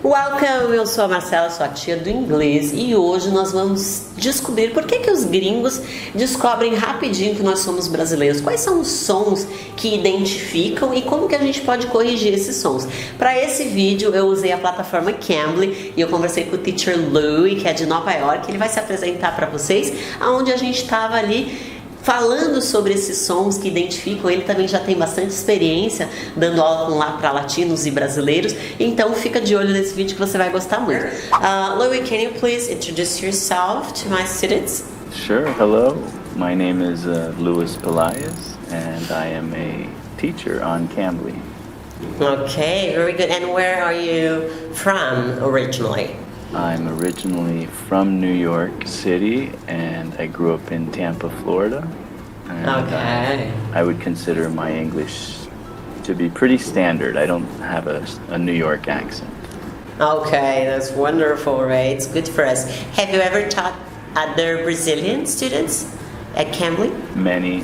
Welcome! Eu sou a Marcela, sua tia do inglês, e hoje nós vamos descobrir por que os gringos descobrem rapidinho que nós somos brasileiros. Quais são os sons que identificam e como que a gente pode corrigir esses sons. Para esse vídeo eu usei a plataforma Cambly e eu conversei com o Teacher Louie, que é de Nova York. Ele vai se apresentar para vocês, aonde a gente estava ali falando sobre esses sons que identificam. Ele também já tem bastante experiência dando aula para latinos e brasileiros, então fica de olho nesse vídeo que você vai gostar muito. Louie, can you please introduce yourself to my students? Sure. Hello, my name is Luis Pelaez, and I am a teacher on Cambly. Okay, very good. And where are you from originally? I'm originally from New York City, and I grew up in Tampa, Florida. And, okay. I would consider my English to be pretty standard. I don't have a New York accent. Okay, that's wonderful, right? It's good for us. Have you ever taught other Brazilian students at Cambly? Many.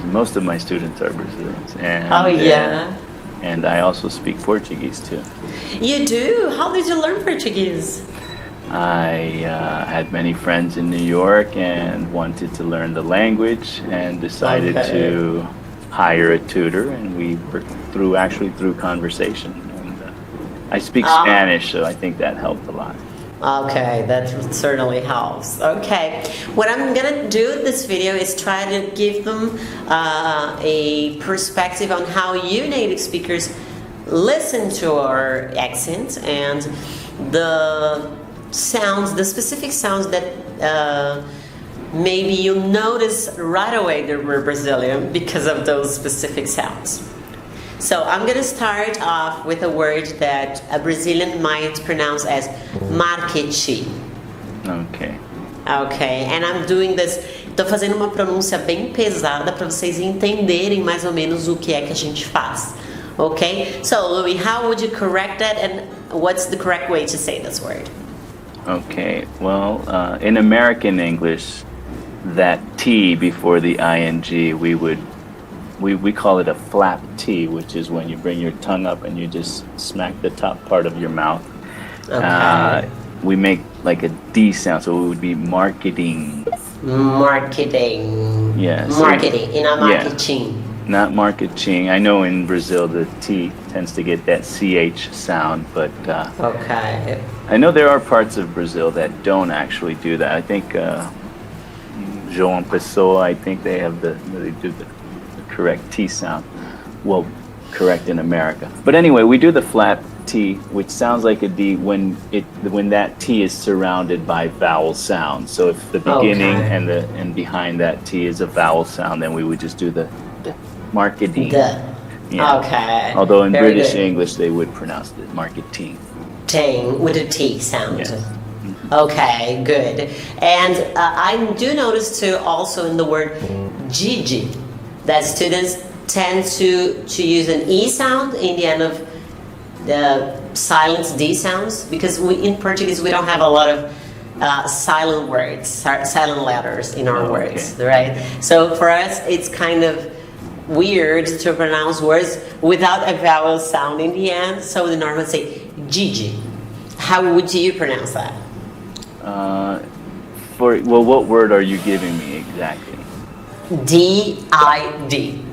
Most of my students are Brazilians. And, oh, yeah. And I also speak Portuguese too. You do? How did you learn Portuguese? I had many friends in New York and wanted to learn the language and decided to hire a tutor, and we worked through conversation. And I speak Spanish, so I think that helped a lot. Okay, that certainly helps. Okay, what I'm gonna do in this video is try to give them a perspective on how you native speakers listen to our accent and the sounds, the specific sounds that maybe you notice right away that we're Brazilian because of those specific sounds. So I'm going to start off with a word that a Brazilian might pronounce as marketing. Okay. Okay, and I'm doing this. Tô fazendo uma pronúncia bem pesada para vocês entenderem mais ou menos o que é que a gente faz. Okay? So, Louie, how would you correct that, and what's the correct way to say this word? Okay. Well, in American English, that T before the ing, we call it a flap T, which is when you bring your tongue up and you just smack the top part of your mouth. Okay. We make like a D sound, so it would be marketing. Marketing. Yes. Marketing, in a marketing. Yeah. Not marketing. I know in Brazil the T tends to get that CH sound, but okay. I know there are parts of Brazil that don't actually do that. I think João Pessoa, I think they do the correct T sound. Well, correct in America. But anyway, we do the flat T, which sounds like a D when that T is surrounded by vowel sounds. So if the beginning and behind that T is a vowel sound, then we would just do the marketing. Yeah. Okay. Although in British English they would pronounce it marketing. Ting with a T sound. Yes. Okay, good. And I do notice too also in the word Gigi that students tend to use an E sound in the end of the silent D sounds, because in Portuguese we don't have a lot of silent words, silent letters in our words, right? So for us it's kind of weird to pronounce words without a vowel sound in the end, so we normally say Gigi. How would you pronounce that? What word are you giving me exactly? D-I-D.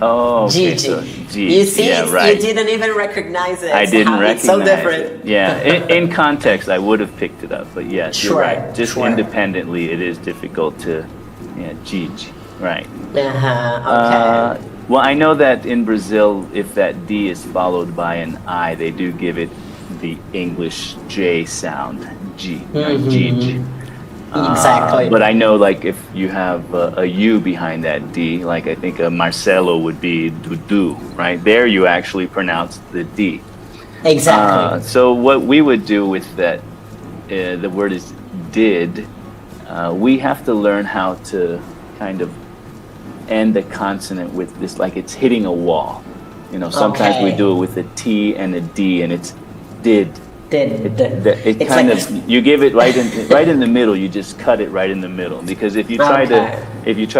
Oh, okay. Gigi. So, You see, yeah, right. You didn't even recognize it. I didn't recognize it's so different. it. Yeah, in context, I would have picked it up, but yes, you're right. Just independently, it is difficult to, Gigi, right? Okay. Well, I know that in Brazil, if that D is followed by an I, they do give it the English J sound, G, Gigi. Exactly. But I know, like, if you have a U behind that D, like I think Marcelo would be Dudu, right? There you actually pronounce the D. Exactly. So what we would do with that, the word is did, we have to learn how to kind of end the consonant with this, like it's hitting a wall. Sometimes we do it with a T and a D, and it's did. It kind of, you give it right in the middle. You just cut it right in the middle, because if you try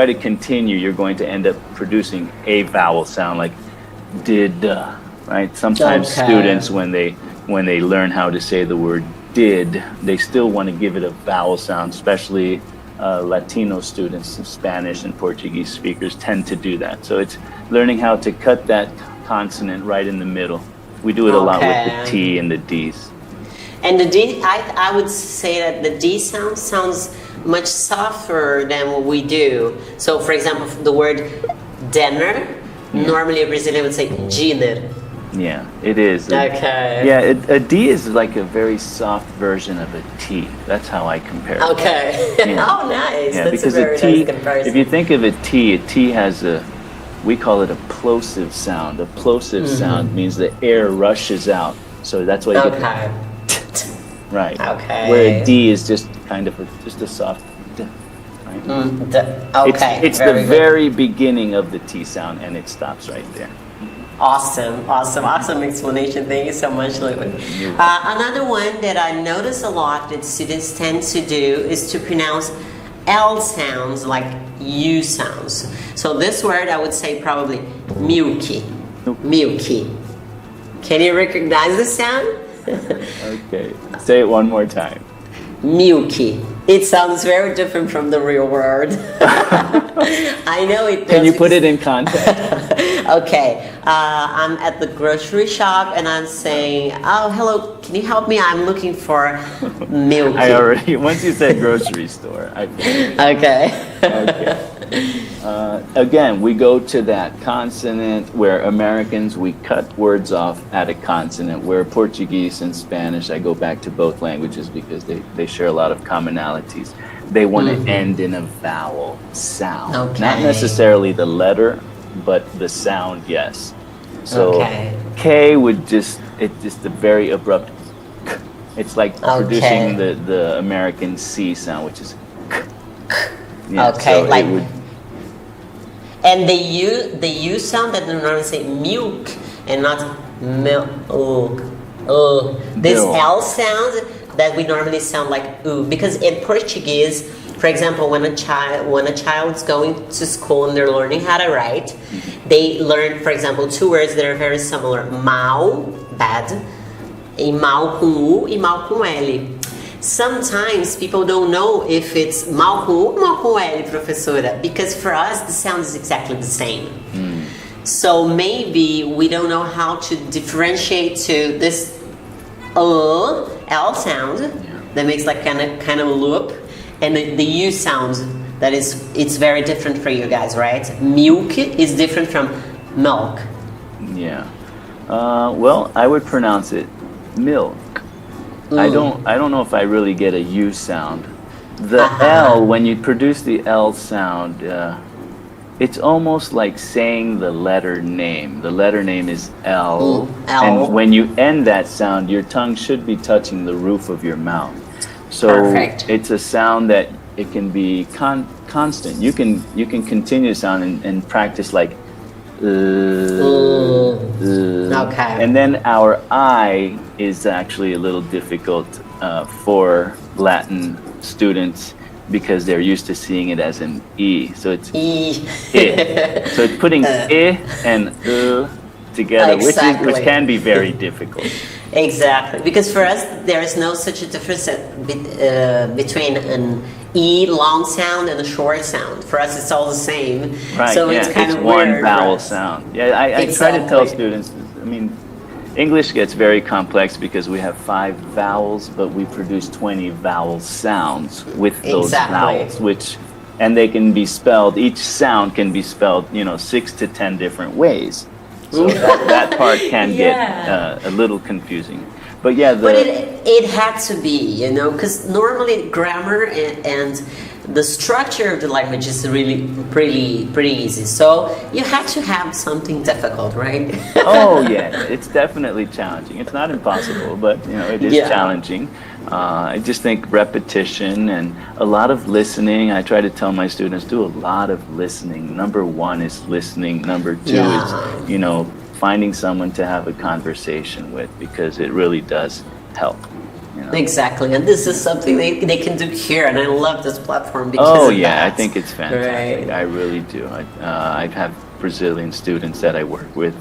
to continue, you're going to end up producing a vowel sound like did, right? Sometimes students, when they when they learn how to say the word did, they still want to give it a vowel sound, especially Latino students, Spanish and Portuguese speakers tend to do that. So it's learning how to cut that consonant right in the middle. We do it a lot with the T and the Ds. And the D, I would say that the D sound sounds much softer than what we do. So, for example, the word dinner, normally a Brazilian would say dinner. Yeah, it is. Okay. Yeah, a D is like a very soft version of a T. That's how I compare it. Okay. Yeah. Oh, nice. Yeah, That's because a very a T, nice comparison. if you think of a T has we call it a plosive sound. A plosive sound means the air rushes out. So that's why you get right. Okay. Where a D is just kind of just a soft D. Right? Okay. It's the very beginning of the T sound, and it stops right there. Awesome explanation. Thank you so much, Louis. Another one that I notice a lot that students tend to do is to pronounce L sounds like U sounds. So this word I would say probably milky. Milky. Can you recognize the sound? Okay. Say it one more time. Milky. It sounds very different from the real word. I know it does. Can you put it in context? Okay. I'm at the grocery shop and I'm saying, oh, hello, can you help me? I'm looking for milky. Once you said grocery store, I figured. Okay. Again, we go to that consonant where Americans, we cut words off at a consonant, where Portuguese and Spanish, I go back to both languages because they share a lot of commonalities. They want to end in a vowel sound. Okay. Not necessarily the letter, but the sound, yes. So K would it's just a very abrupt K. It's like producing the American C sound, which is K. Yeah, okay, so like, it would, and the U sound that they normally say milk and not milk. This L sound that we normally sound like oo, because in Portuguese, for example, when a child's going to school and they're learning how to write, they learn, for example, two words that are very similar: mal, bad, e mal com U e mal com L. Sometimes people don't know if it's mal com U or mal com L, professora, because for us the sound is exactly the same. So maybe we don't know how to differentiate to this L sound that makes like kind of a loop, and the U sound that it's very different for you guys, right? Milk is different from milk. Yeah. Well, I would pronounce it milk. I don't know if I really get a U sound. The L, when you produce the L sound, it's almost like saying the letter name. The letter name is L. L. And when you end that sound, your tongue should be touching the roof of your mouth. So it's a sound that it can be constant. You can continue to sound and practice like Okay. And then our I is actually a little difficult for Latin students because they're used to seeing it as an E. So it's I. So it's putting I and together, which can be very difficult. Exactly, because for us there is no such a difference between an E long sound and a short sound. For us, it's all the same. Right. So yeah. it's kind of one weird. vowel sound. Yeah, I try to tell students. I mean, English gets very complex because we have 5 vowels, but we produce 20 vowel sounds with those vowels, and they can be spelled. Each sound can be spelled, 6 to 10 different ways. So that part can get a little confusing. But yeah, but it had to be, because normally grammar and the structure of the language is really pretty easy. So you had to have something difficult, right? Oh yeah, it's definitely challenging. It's not impossible, but it is challenging. I just think repetition and a lot of listening. I try to tell my students, do a lot of listening. Number 1 is listening. Number 2 is, finding someone to have a conversation with, because it really does help. Exactly, and this is something they can do here, and I love this platform because of that. I think it's fantastic. Right. I really do. I have Brazilian students that I work with,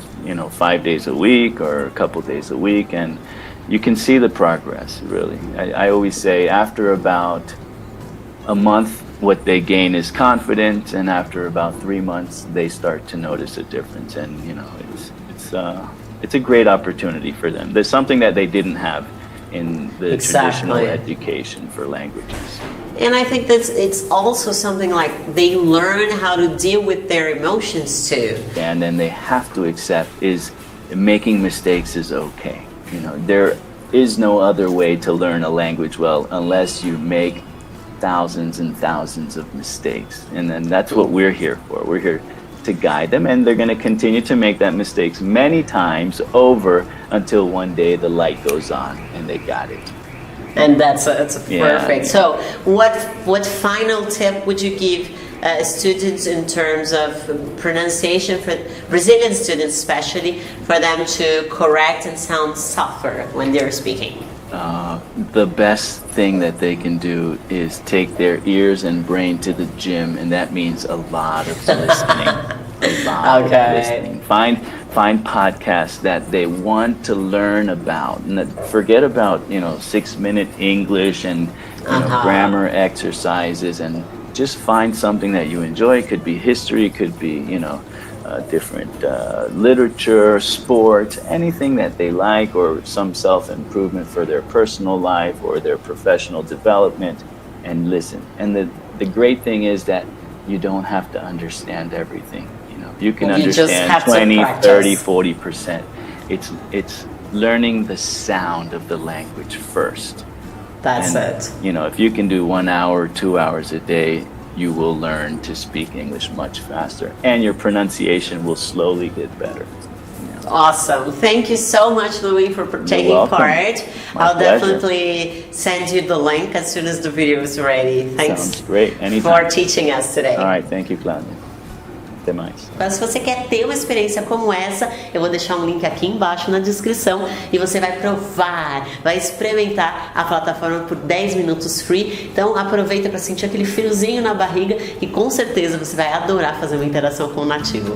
5 days a week or a couple days a week, and you can see the progress, really. I always say after about a month, what they gain is confidence, and after about 3 months, they start to notice a difference. And it's a great opportunity for them. There's something that they didn't have in the traditional education for languages. And I think that it's also something like they learn how to deal with their emotions too. And then they have to accept is making mistakes is okay. There is no other way to learn a language well unless you make thousands and thousands of mistakes. And then that's what we're here for. We're here to guide them, and they're going to continue to make that mistakes many times over until one day the light goes on and they got it. And that's perfect. So what final tip would you give students in terms of pronunciation, for Brazilian students especially, for them to correct and sound softer when they're speaking? The best thing that they can do is take their ears and brain to the gym, and that means a lot of listening. A lot of listening. Find podcasts that they want to learn about, and forget about 6-minute English and grammar exercises, and just find something that you enjoy. It could be history, it could be different literature, sports, anything that they like, or some self-improvement for their personal life or their professional development, and listen. And the great thing is that you don't have to understand everything. You can understand 20, 30, 40%. It's learning the sound of the language first. That's it. If you can do 1 hour, 2 hours a day, you will learn to speak English much faster, and your pronunciation will slowly get better. Awesome. Thank you so much, Louis, for taking part. I'll definitely send you the link as soon as the video is ready. Thanks. Sounds great. Anytime. For teaching us today. All right. Thank you, Claudia. Até mais. Mas se você quer ter uma experiência como essa, eu vou deixar um link aqui embaixo na descrição e você vai provar, vai experimentar a plataforma por 10 minutos free. Então aproveita para sentir aquele friozinho na barriga e com certeza você vai adorar fazer uma interação com o nativo.